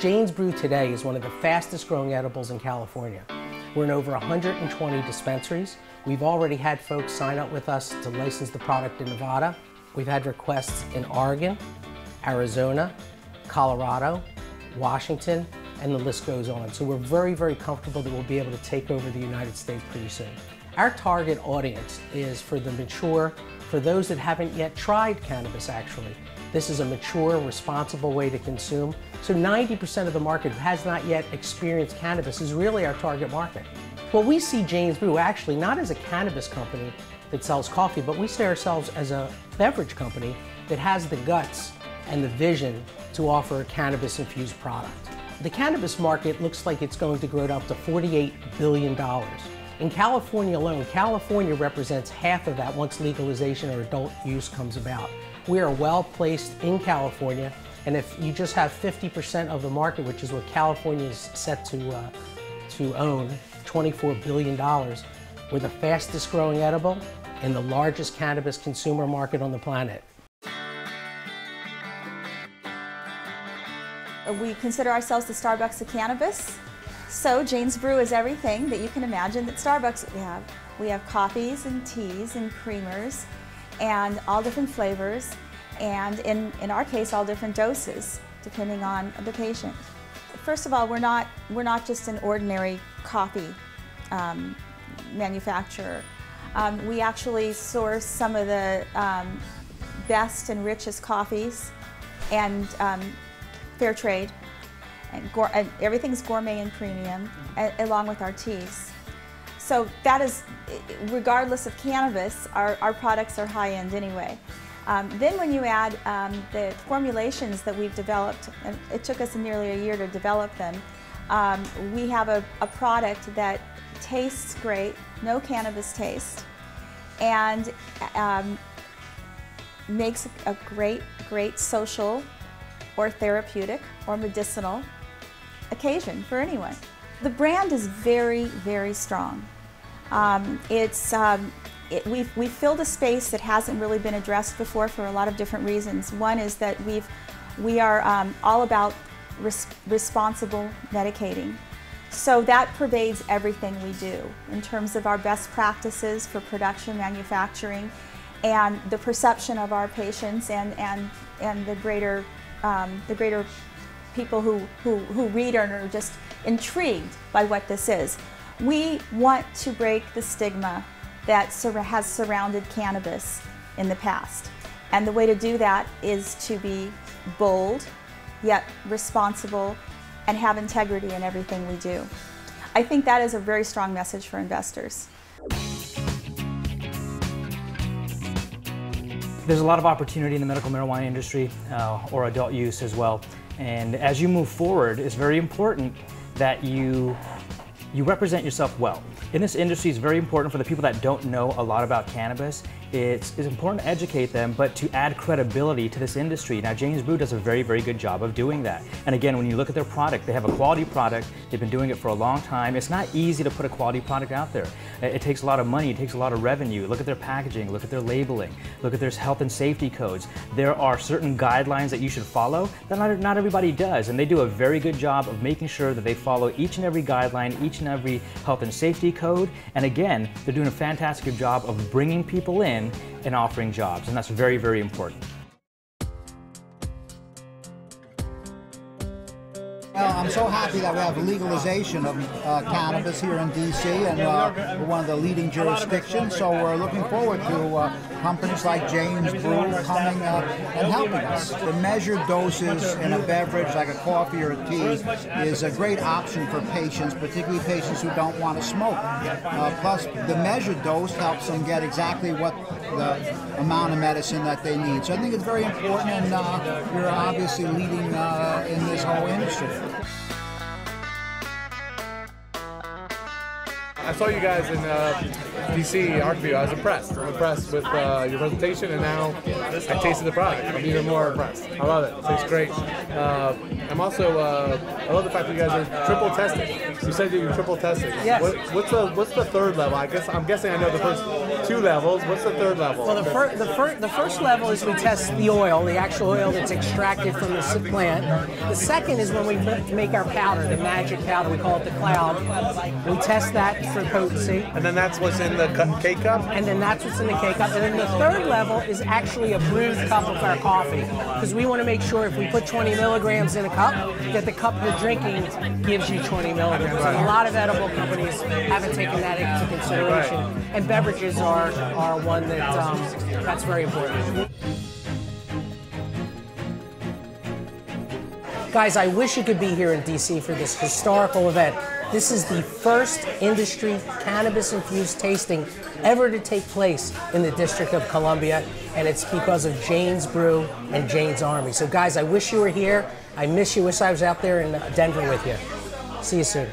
Jane's Brew today is one of the fastest growing edibles in California. We're in over 120 dispensaries. We've already had folks sign up with us to license the product in Nevada. We've had requests in Oregon, Arizona, Colorado, Washington, and the list goes on. So we're very, very comfortable that we'll be able to take over the United States pretty soon. Our target audience is for the mature, for those that haven't yet tried cannabis actually. This is a mature, responsible way to consume. So 90% of the market who has not yet experienced cannabis is really our target market. Well, we see Jane's Brew actually not as a cannabis company that sells coffee, but we see ourselves as a beverage company that has the guts and the vision to offer a cannabis-infused product. The cannabis market looks like it's going to grow to up to $48 billion. In California alone, California represents half of that once legalization or adult use comes about. We are well placed in California, and if you just have 50% of the market, which is what California is set to own, $24 billion, we're the fastest growing edible and the largest cannabis consumer market on the planet. We consider ourselves the Starbucks of cannabis. So Jane's Brew is everything that you can imagine that Starbucks we have. We have coffees and teas and creamers and all different flavors, and in our case, all different doses, depending on the patient. First of all, we're not just an ordinary coffee manufacturer. We actually source some of the best and richest coffees and fair trade, and everything's gourmet and premium, along with our teas. So that is, regardless of cannabis, our products are high-end anyway. Then when you add the formulations that we've developed, and it took us nearly a year to develop them, we have a product that tastes great, no cannabis taste, and makes a great social or therapeutic or medicinal occasion for anyone. The brand is very, very strong. We've filled a space that hasn't really been addressed before for a lot of different reasons. One is that we are all about responsible medicating. So that pervades everything we do in terms of our best practices for production, manufacturing, and the perception of our patients and the greater people who read and are just intrigued by what this is. We want to break the stigma that has surrounded cannabis in the past. And the way to do that is to be bold, yet responsible, and have integrity in everything we do. I think that is a very strong message for investors. There's a lot of opportunity in the medical marijuana industry, or adult use as well. And as you move forward, it's very important that you represent yourself well. In this industry, it's very important for the people that don't know a lot about cannabis. It's important to educate them, but to add credibility to this industry. Now, Jane's Brew does a very, very good job of doing that. And again, when you look at their product, they have a quality product. They've been doing it for a long time. It's not easy to put a quality product out there. It takes a lot of money, it takes a lot of revenue. Look at their packaging, look at their labeling, look at their health and safety codes. There are certain guidelines that you should follow that not everybody does. And they do a very good job of making sure that they follow each and every guideline, each and every health and safety code. And again, they're doing a fantastic job of bringing people in and offering jobs, and that's very, very important. Well, I'm so happy that we have legalization of cannabis here in D.C., and we're one of the leading jurisdictions, so we're looking forward to companies like Jane's Brew coming and helping us. The measured doses in a beverage like a coffee or a tea is a great option for patients, particularly patients who don't want to smoke. Plus, the measured dose helps them get exactly what the amount of medicine that they need. So I think it's very important, and we're obviously leading in this whole industry. I saw you guys in DC, Arcview. I was impressed. I'm impressed with your presentation, and now I tasted the product. I'm even more impressed. I love it. It tastes great. I'm also, I love the fact that you guys are triple tested. You said that you're triple tested. Yes. What's the third level? I'm guessing I know the first 2 levels. What's the 3rd level? Well, the first level is we test the oil, the actual oil that's extracted from the plant. The second is when we make our powder, the magic powder. We call it the cloud. We test that for potency. And then that's what's in the K-cup? And then that's what's in the K-cup. And then the 3rd level is actually a brewed cup of our coffee. Because we want to make sure if we put 20 milligrams in a cup, that the cup you're drinking gives you 20 milligrams. Right. And a lot of edible companies haven't taken that into consideration. Right. And beverages are one that's very important. Guys, I wish you could be here in DC for this historical event. This is the first industry cannabis-infused tasting ever to take place in the District of Columbia, and it's because of Jane's Brew and Jane's Army. So guys, I wish you were here. I miss you. Wish I was out there in Denver with you. See you soon.